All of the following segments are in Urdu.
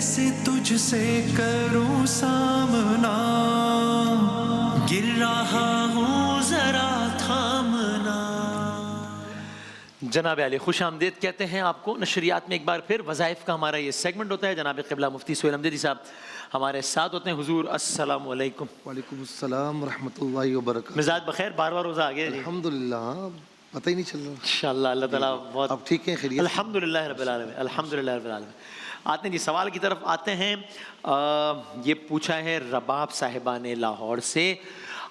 کیسے تجھ سے کروں سامنا، گر رہا ہوں ذرا تھامنا۔ جناب علی خوش آمدید کہتے ہیں آپ کو نشریات میں ایک بار پھر۔ وظائف کا ہمارا یہ سیگمنٹ ہوتا ہے۔ جناب قبلہ مفتی سہیل احمدی صاحب ہمارے ساتھ ہوتے ہیں۔ حضور السلام علیکم۔ وعلیکم السلام ورحمۃ اللہ وبرکاتہ۔ مزاج بخیر؟ بار بار روزہ آ گیا جی؟ الحمدللہ، پتہ ہی نہیں چل رہا۔ انشاءاللہ اللہ تعالیٰ بہت آپ ٹھیک ہیں؟ خیریت؟ الحمدللہ رب العالمین، الحمدللہ رب العالمین۔ آتے ہیں جی سوال کی طرف آتے ہیں۔ یہ پوچھا ہے رباب صاحبہ نے لاہور سے،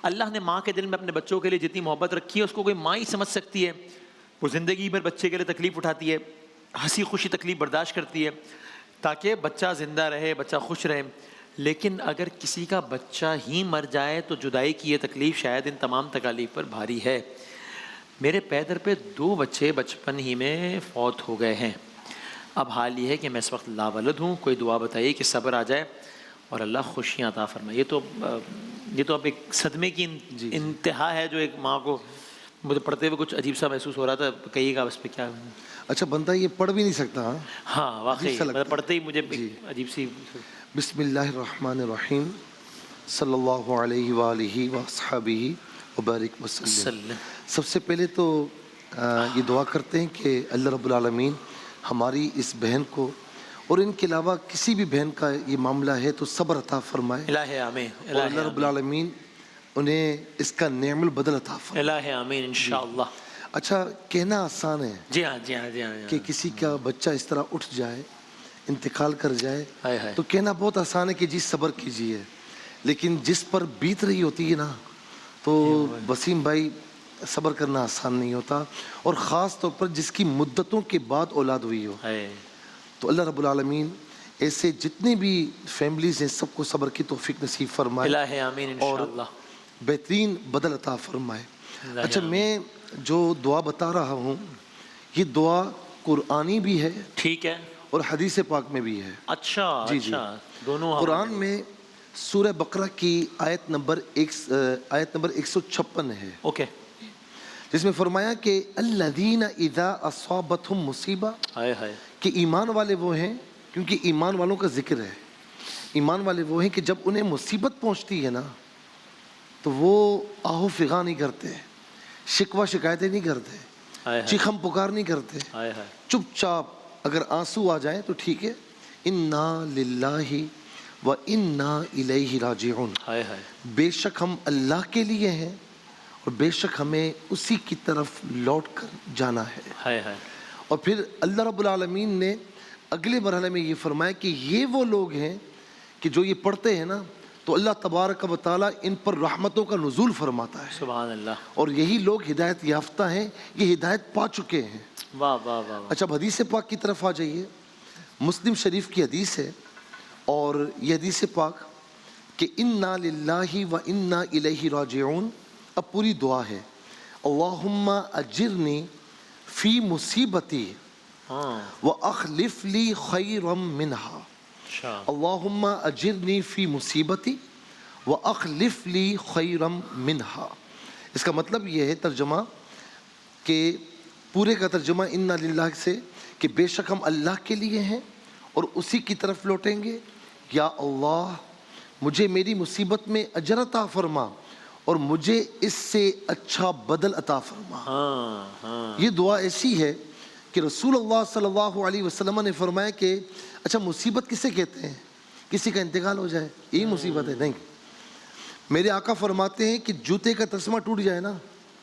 اللہ نے ماں کے دل میں اپنے بچوں کے لیے جتنی محبت رکھی ہے اس کو کوئی ماں ہی سمجھ سکتی ہے۔ وہ زندگی بھر بچے کے لیے تکلیف اٹھاتی ہے، ہنسی خوشی تکلیف برداشت کرتی ہے تاکہ بچہ زندہ رہے، بچہ خوش رہے، لیکن اگر کسی کا بچہ ہی مر جائے تو جدائی کی یہ تکلیف شاید ان تمام تکالیف پر بھاری ہے۔ میرے پیدر پہ 2 بچے بچپن ہی میں فوت ہو گئے ہیں۔ اب حال یہ ہے کہ میں اس وقت لاولد ہوں، کوئی دعا بتائیے کہ صبر آ جائے اور اللہ خوشیاں عطا فرمائے۔ یہ تو اب ایک صدمے کی انتہا ہے جو ایک ماں کو، مجھے پڑھتے ہوئے کچھ عجیب سا محسوس ہو رہا تھا، کہیے گا اس پہ کیا؟ اچھا، بندہ یہ پڑھ بھی نہیں سکتا؟ ہاں واقعی پڑھتے ہی مجھے عجیب سی۔ بسم اللہ الرحمن الرحیم، صلی اللہ علیہ وآلہ وصحبہ وبارک وسلم۔ سب سے پہلے تو یہ دعا کرتے ہیں کہ اللہ رب العالمین ہماری اس بہن کو اور ان کے علاوہ کسی بھی بہن کا یہ معاملہ ہے تو صبر عطا فرمائے، الہ آمین، اور اللہ رب العالمین انہیں اس کا نعم البدل عطا فرمائے، الہ آمین انشاءاللہ۔ اچھا، کہنا آسان ہے جی ہاں جی ہاں جی ہاں کہ کسی کا بچہ اس طرح اٹھ جائے، انتقال کر جائے، ہائے ہائے، تو کہنا بہت آسان ہے کہ جی صبر کیجئے، لیکن جس پر بیت رہی ہوتی ہے نا تو وسیم بھائی صبر کرنا آسان نہیں ہوتا، اور خاص طور پر جس کی مدتوں کے بعد اولاد ہوئی ہو۔ تو اللہ رب العالمین ایسے جتنے بھی فیملیز ہیں سب کو صبر کی توفیق نصیب فرمائے، الہ آمین انشاءاللہ، اور بہترین بدل عطا فرمائے۔ اچھا، میں جو دعا بتا رہا ہوں یہ دعا قرآنی بھی ہے، ٹھیک ہے، اور حدیث پاک میں بھی ہے۔ اچھا جی اچھا، دونوں قرآن میں سورہ بقرہ کی آیت نمبر 156 ہے، اوکے، جس میں فرمایا کہ الذین اذا اصابتہم مصیبہ، کہ ایمان والے وہ ہیں، کیونکہ ایمان والوں کا ذکر ہے، ایمان والے وہ ہیں کہ جب انہیں مصیبت پہنچتی ہے نا تو وہ آہو فغاں نہیں کرتے، شکوہ شکایتیں نہیں کرتے، چیخم پکار نہیں کرتے، چپ چاپ اگر آنسو آ جائیں تو ٹھیک ہے، انا للہ و انا الیہ راجعون، بے شک ہم اللہ کے لیے ہیں اور بے شک ہمیں اسی کی طرف لوٹ کر جانا ہے۔ اور پھر اللہ رب العالمین نے اگلے مرحلے میں یہ فرمایا کہ یہ وہ لوگ ہیں کہ جو یہ پڑھتے ہیں نا تو اللہ تبارک و تعالیٰ ان پر رحمتوں کا نزول فرماتا ہے، سبحان اللہ، اور یہی لوگ ہدایت یافتہ ہیں، یہ ہدایت پا چکے ہیں۔ واہ واہ واہ۔ اچھا، اب حدیث پاک کی طرف آ جائیے۔ مسلم شریف کی حدیث ہے، اور یہ حدیث پاک کہ انا للہ و انا الیہ راجعون، اب پوری دعا ہے، اللہم اجرنی فی مصیبتی واخلف لی خیرا منہا، اللہم اجرنی فی مصیبتی واخلف لی خیرا منہا۔ اس کا مطلب یہ ہے ترجمہ، کہ پورے کا ترجمہ انا للہ سے کہ بے شک ہم اللہ کے لیے ہیں اور اسی کی طرف لوٹیں گے، یا اللہ مجھے میری مصیبت میں اجر عطا فرما اور مجھے اس سے اچھا بدل عطا فرما۔ یہ دعا ایسی ہے کہ رسول اللہ صلی اللہ علیہ وسلم نے فرمایا کہ اچھا مصیبت کسے کہتے ہیں؟ کسی کا انتقال ہو جائے یہی مصیبت ہے؟ نہیں، میرے آقا فرماتے ہیں کہ جوتے کا تسمہ ٹوٹ جائے نا،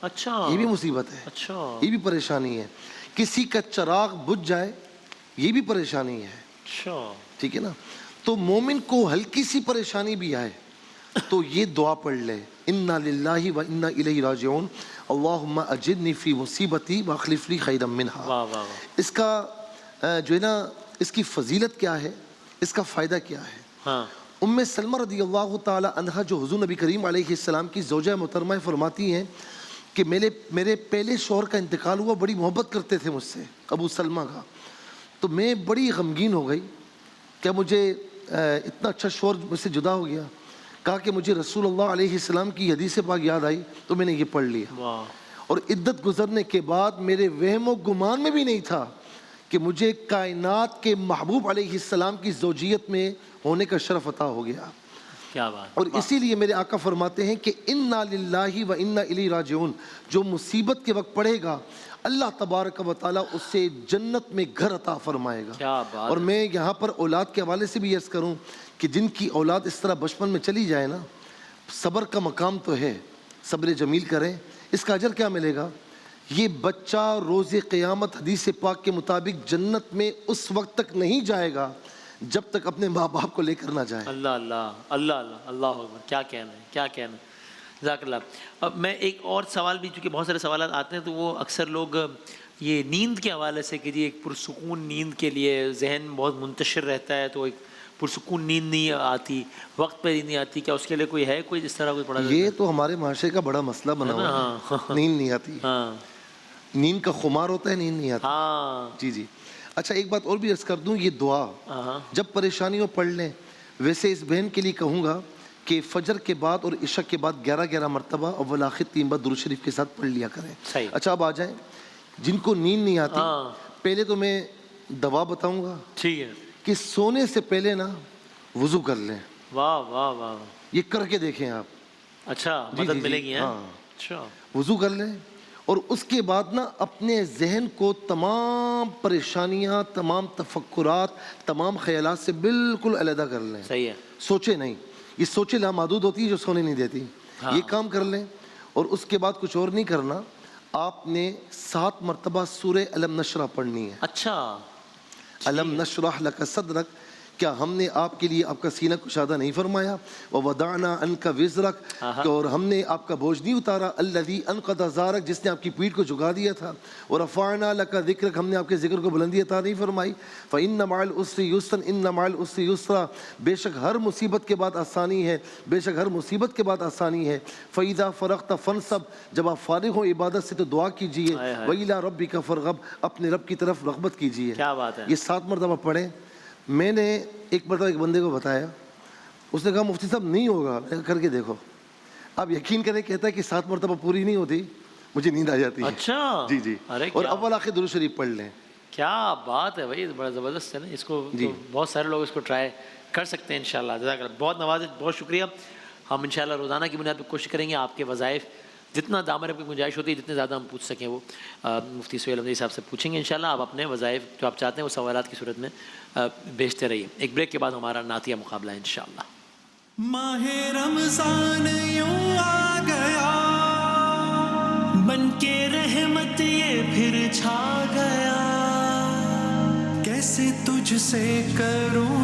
اچھا یہ بھی مصیبت ہے، اچھا، یہ بھی پریشانی ہے، کسی کا چراغ بجھ جائے یہ بھی پریشانی ہے، اچھا، ٹھیک ہے نا؟ تو مومن کو ہلکی سی پریشانی بھی آئے تو یہ دعا پڑھ لے، انا للہ و انا الیہ راجعون، اللہم اجرنی فی مصیبتی واخلف لی خیرا منہا۔ اس کا جو ہے نا، اس کی فضیلت کیا ہے، اس کا فائدہ کیا ہے؟ ام سلمہ رضی اللہ تعالی عنہا جو حضور نبی کریم علیہ السلام کی زوجہ محترمہ فرماتی ہیں کہ میرے پہلے شوہر کا انتقال ہوا، بڑی محبت کرتے تھے مجھ سے، ابو سلمہ کا، تو میں بڑی غمگین ہو گئی، کیا مجھے اتنا اچھا شوہر مجھ سے جدا ہو گیا؟ کہا کہ مجھے رسول اللہ علیہ السلام کی حدیث پاک یاد آئی تو میں نے یہ پڑھ لیا، اور عدت گزرنے کے بعد میرے وہم و گمان میں بھی نہیں تھا کہ مجھے کائنات کے محبوب علیہ السلام کی زوجیت میں ہونے کا شرف عطا ہو گیا. کیا بات. اور اسی لیے میرے آقا فرماتے ہیں کہ انا للہ و انا الیہ راجعون. جو مصیبت کے وقت پڑے گا اللہ تبارک و تعالیٰ اس سے جنت میں گھر عطا فرمائے گا. کیا بات. اور میں یہاں پر اولاد کے حوالے سے بھی عرض کروں کہ جن کی اولاد اس طرح بچپن میں چلی جائے نا, صبر کا مقام تو ہے, صبر جمیل کریں, اس کا اجر کیا ملے گا؟ یہ بچہ روز قیامت حدیث پاک کے مطابق جنت میں اس وقت تک نہیں جائے گا جب تک اپنے ماں باپ کو لے کر نہ جائے. اللہ اللہ اللہ اللہ اللہ اکبر. کیا کہنا ہے, کیا کہنا ہے. جزاک اللہ. اب میں ایک اور سوال بھی, چونکہ بہت سارے سوالات آتے ہیں تو وہ اکثر لوگ یہ نیند کے حوالے سے کہ جی ایک پرسکون نیند کے لیے ذہن بہت منتشر رہتا ہے تو ایک پرسکون نیند نہیں آتی, وقت پہ نہیں آتی, کیا اس کے لیے کوئی ہے کوئی اس طرح کوئی پڑھا؟ یہ تو ہمارے معاشرے کا بڑا مسئلہ بنا ہوا ہے, نیند نہیں آتی. ہاں نیند کا خمار ہوتا ہے, نیند نہیں آتی. ہاں جی جی. اچھا ایک بات اور بھی عرض کر دوں, یہ دعا جب پریشانیوں پڑھ لیں, ویسے اس بہن کے لیے کہوں گا کہ فجر کے بعد اور عشاء کے بعد 11 مرتبہ اول آخر 3 بار درود شریف کے ساتھ پڑھ لیا کریں. صحیح. اچھا اب آ جائیں جن کو نیند نہیں آتی, پہلے تو میں دوا بتاؤں گا ٹھیک ہے کہ سونے سے پہلے نا وضو کر لیں. واہ واہ واہ. یہ کر کے دیکھیں آپ. اچھا جی مدد جی ملے گی. ہاں, اچھا وضو کر لیں اور اس کے بعد نا اپنے ذہن کو تمام پریشانیاں, تمام تفکرات, تمام خیالات سے بالکل علیحدہ کر لیں. صحیح ہے. سوچے نہیں, یہ سوچے لامحدود ہوتی ہے جو سونے نہیں دیتی. یہ کام کر لیں اور اس کے بعد کچھ اور نہیں کرنا, آپ نے 7 مرتبہ سورہ الم نشرح پڑھنی ہے. اچھا الم نشرح لک صدرک. کیا ہم نے آپ کے لیے آپ کا سینہ کشادہ نہیں فرمایا؟ وَوَضَعْنَا عَنْكَ وِزْرَكَ, اور ہم نے آپ کا بوجھ نہیں اتارا. الَّذِي أَنْقَضَ ظَهْرَكَ, جس نے آپ کی پیٹھ کو جھکا دیا تھا. وَرَفَعْنَا لَكَ ذِكْرَكَ, ہم نے آپ کے ذکر کو بلندی عطا نہیں فرمائی. فَإِنَّ مَعَ الْعُسْرِ يُسْرًا إِنَّ مَعَ الْعُسْرِ يُسْرًا, بے شک ہر مصیبت کے بعد آسانی ہے, بے شک ہر مصیبت کے بعد آسانی ہے. فَإِذَا فَرَغْتَ فَانْصَبْ, جب آپ فارغ ہو عبادت سے تو دعا کیجئے. وَإِلَىٰ رَبِّكَ فَارْغَب, اپنے رب کی طرف رغبت کیجئے. کیا بات ہے. یہ 7 مرتبہ پڑھیں. میں نے ایک مرتبہ ایک بندے کو بتایا, اس نے کہا مفتی صاحب نہیں ہوگا. میں کر کے دیکھو. آپ یقین کریں, کہتا ہے کہ 7 مرتبہ پوری نہیں ہوتی, مجھے نیند آ جاتی ہے. اچھا جی جی. اور اول آخر درود شریف پڑھ لیں. کیا بات ہے بھائی, بڑا زبردست ہے نا. اس کو بہت سارے لوگ اس کو ٹرائی کر سکتے ہیں انشاءاللہ. جزاک اللہ, بہت نوازش, بہت شکریہ. ہم انشاءاللہ روزانہ کی بنیاد پہ کوشش کریں گے آپ کے وظائف جتنا دامر کی گنجائش ہوتی ہے جتنے زیادہ ہم پوچھ سکیں وہ مفتی سہیل احمدی صاحب سے پوچھیں گے انشاءاللہ. آپ اپنے وظائف جو آپ چاہتے ہیں وہ سوالات کی صورت میں بھیجتے رہیے. ایک بریک کے بعد ہمارا نعتیہ مقابلہ ہے انشاءاللہ. ماہ رمضان یوں آ گیا, بن کے رحمت یہ پھر چھا گیا. کیسے تجھ سے کروں